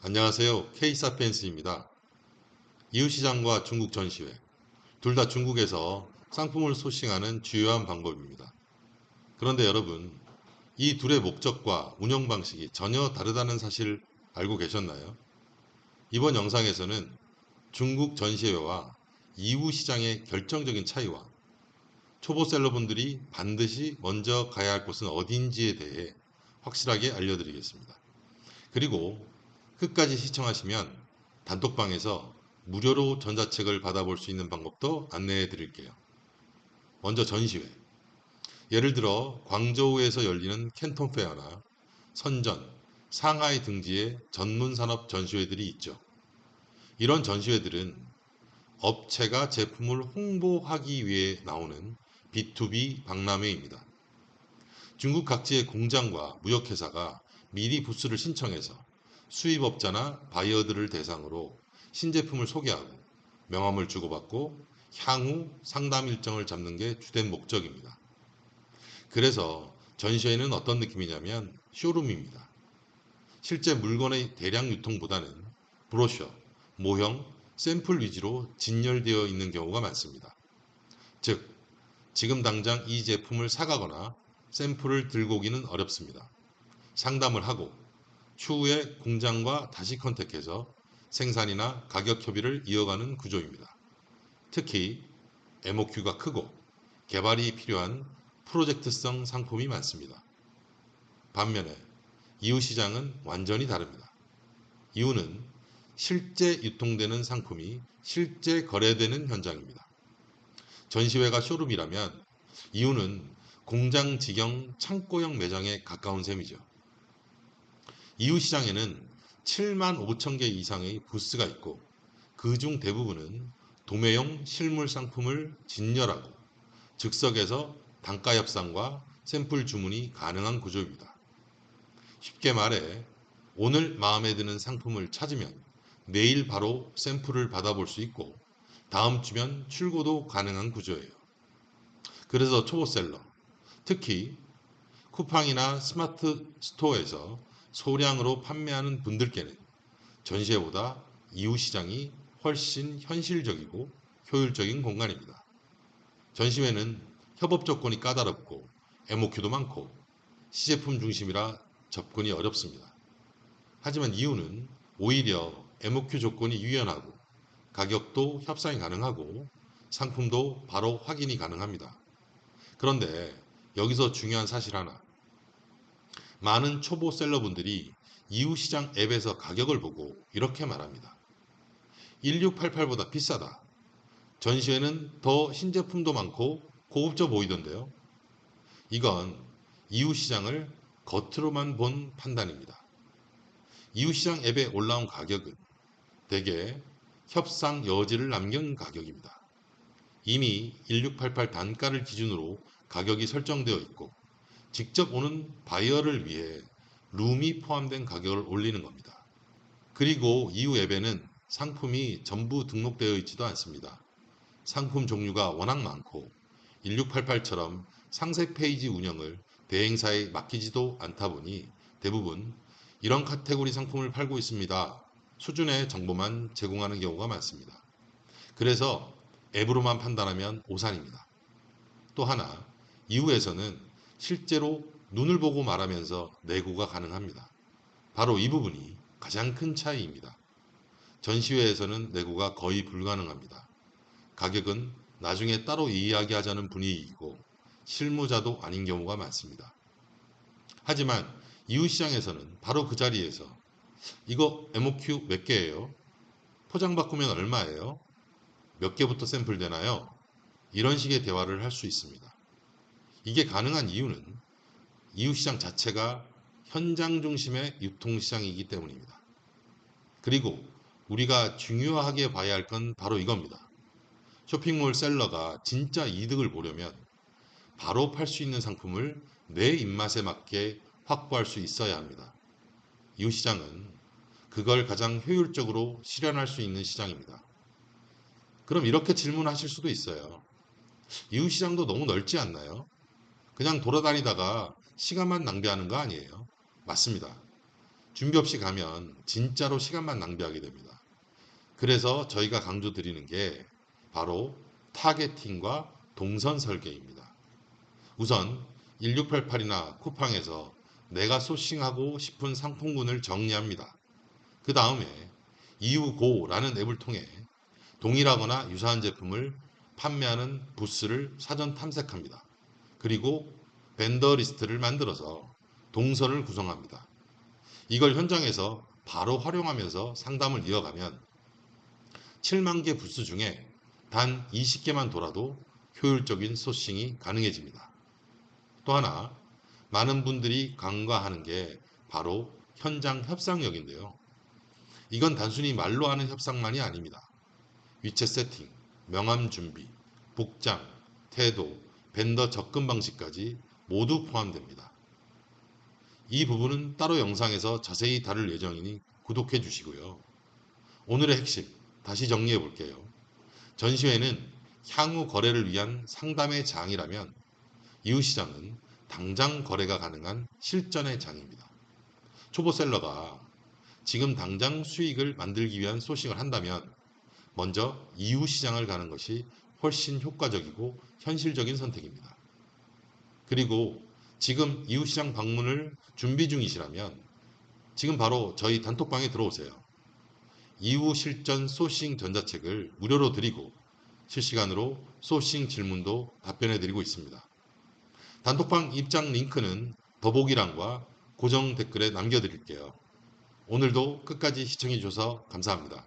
안녕하세요. K사피엔스입니다. 이웃시장과 중국 전시회, 둘 다 중국에서 상품을 소싱하는 주요한 방법입니다. 그런데 여러분, 이 둘의 목적과 운영 방식이 전혀 다르다는 사실 알고 계셨나요? 이번 영상에서는 중국 전시회와 이웃시장의 결정적인 차이와 초보 셀러분들이 반드시 먼저 가야 할 곳은 어디인지에 대해 확실하게 알려드리겠습니다. 그리고 끝까지 시청하시면 단톡방에서 무료로 전자책을 받아볼 수 있는 방법도 안내해 드릴게요. 먼저 전시회. 예를 들어 광저우에서 열리는 캔톤 페어나 선전, 상하이 등지의 전문 산업 전시회들이 있죠. 이런 전시회들은 업체가 제품을 홍보하기 위해 나오는 B2B 박람회입니다. 중국 각지의 공장과 무역회사가 미리 부스를 신청해서 수입업자나 바이어들을 대상으로 신제품을 소개하고 명함을 주고받고 향후 상담 일정을 잡는 게 주된 목적입니다. 그래서 전시회는 어떤 느낌이냐면 쇼룸입니다. 실제 물건의 대량 유통보다는 브로셔, 모형, 샘플 위주로 진열되어 있는 경우가 많습니다. 즉, 지금 당장 이 제품을 사가거나 샘플을 들고 오기는 어렵습니다. 상담을 하고 추후에 공장과 다시 컨택해서 생산이나 가격 협의를 이어가는 구조입니다. 특히 MOQ가 크고 개발이 필요한 프로젝트성 상품이 많습니다. 반면에 이웃시장은 완전히 다릅니다. 이유는 실제 유통되는 상품이 실제 거래되는 현장입니다. 전시회가 쇼룸이라면 이유는 공장 직영 창고형 매장에 가까운 셈이죠. 이웃시장에는 7만 5천 개 이상의 부스가 있고 그중 대부분은 도매용 실물 상품을 진열하고 즉석에서 단가 협상과 샘플 주문이 가능한 구조입니다. 쉽게 말해 오늘 마음에 드는 상품을 찾으면 내일 바로 샘플을 받아볼 수 있고 다음 주면 출고도 가능한 구조예요. 그래서 초보셀러, 특히 쿠팡이나 스마트 스토어에서 소량으로 판매하는 분들께는 전시회보다 이웃시장이 훨씬 현실적이고 효율적인 공간입니다. 전시회는 협업 조건이 까다롭고 MOQ도 많고 시제품 중심이라 접근이 어렵습니다. 하지만 이유는 오히려 MOQ 조건이 유연하고 가격도 협상이 가능하고 상품도 바로 확인이 가능합니다. 그런데 여기서 중요한 사실 하나. 많은 초보 셀러분들이 이웃시장 앱에서 가격을 보고 이렇게 말합니다. 1688보다 비싸다. 전시회는 더 신제품도 많고 고급져 보이던데요. 이건 이웃시장을 겉으로만 본 판단입니다. 이웃시장 앱에 올라온 가격은 대개 협상 여지를 남긴 가격입니다. 이미 1688 단가를 기준으로 가격이 설정되어 있고 직접 오는 바이어를 위해 룸이 포함된 가격을 올리는 겁니다. 그리고 이후 앱에는 상품이 전부 등록되어 있지도 않습니다. 상품 종류가 워낙 많고 1688처럼 상세 페이지 운영을 대행사에 맡기지도 않다 보니 대부분 이런 카테고리 상품을 팔고 있습니다. 수준의 정보만 제공하는 경우가 많습니다. 그래서 앱으로만 판단하면 오산입니다. 또 하나, 이후에서는 실제로 눈을 보고 말하면서 내고가 가능합니다. 바로 이 부분이 가장 큰 차이입니다. 전시회에서는 내고가 거의 불가능합니다. 가격은 나중에 따로 이야기하자는 분위기이고 실무자도 아닌 경우가 많습니다. 하지만 이웃시장에서는 바로 그 자리에서 이거 MOQ 몇 개예요? 포장 바꾸면 얼마예요? 몇 개부터 샘플 되나요? 이런 식의 대화를 할 수 있습니다. 이게 가능한 이유는 이웃시장 자체가 현장 중심의 유통시장이기 때문입니다. 그리고 우리가 중요하게 봐야 할 건 바로 이겁니다. 쇼핑몰 셀러가 진짜 이득을 보려면 바로 팔 수 있는 상품을 내 입맛에 맞게 확보할 수 있어야 합니다. 이웃시장은 그걸 가장 효율적으로 실현할 수 있는 시장입니다. 그럼 이렇게 질문하실 수도 있어요. 이웃시장도 너무 넓지 않나요? 그냥 돌아다니다가 시간만 낭비하는 거 아니에요? 맞습니다. 준비 없이 가면 진짜로 시간만 낭비하게 됩니다. 그래서 저희가 강조드리는 게 바로 타겟팅과 동선 설계입니다. 우선 1688이나 쿠팡에서 내가 소싱하고 싶은 상품군을 정리합니다. 그 다음에 이유고라는 앱을 통해 동일하거나 유사한 제품을 판매하는 부스를 사전 탐색합니다. 그리고 벤더 리스트를 만들어서 동선을 구성합니다. 이걸 현장에서 바로 활용하면서 상담을 이어가면 7만 개 부스 중에 단 20개만 돌아도 효율적인 소싱이 가능해집니다. 또 하나, 많은 분들이 간과하는 게 바로 현장 협상력인데요. 이건 단순히 말로 하는 협상만이 아닙니다. 위치 세팅, 명함 준비, 복장, 태도, 벤더 접근 방식까지 모두 포함됩니다. 이 부분은 따로 영상에서 자세히 다룰 예정이니 구독해 주시고요. 오늘의 핵심 다시 정리해 볼게요. 전시회는 향후 거래를 위한 상담의 장이라면 이웃시장은 당장 거래가 가능한 실전의 장입니다. 초보셀러가 지금 당장 수익을 만들기 위한 소싱을 한다면 먼저 이웃시장을 가는 것이 훨씬 효과적이고 현실적인 선택입니다. 그리고 지금 이웃시장 방문을 준비 중이시라면 지금 바로 저희 단톡방에 들어오세요. 이후 실전 소싱 전자책을 무료로 드리고 실시간으로 소싱 질문도 답변해 드리고 있습니다. 단톡방 입장 링크는 더보기란과 고정 댓글에 남겨드릴게요. 오늘도 끝까지 시청해 주셔서 감사합니다.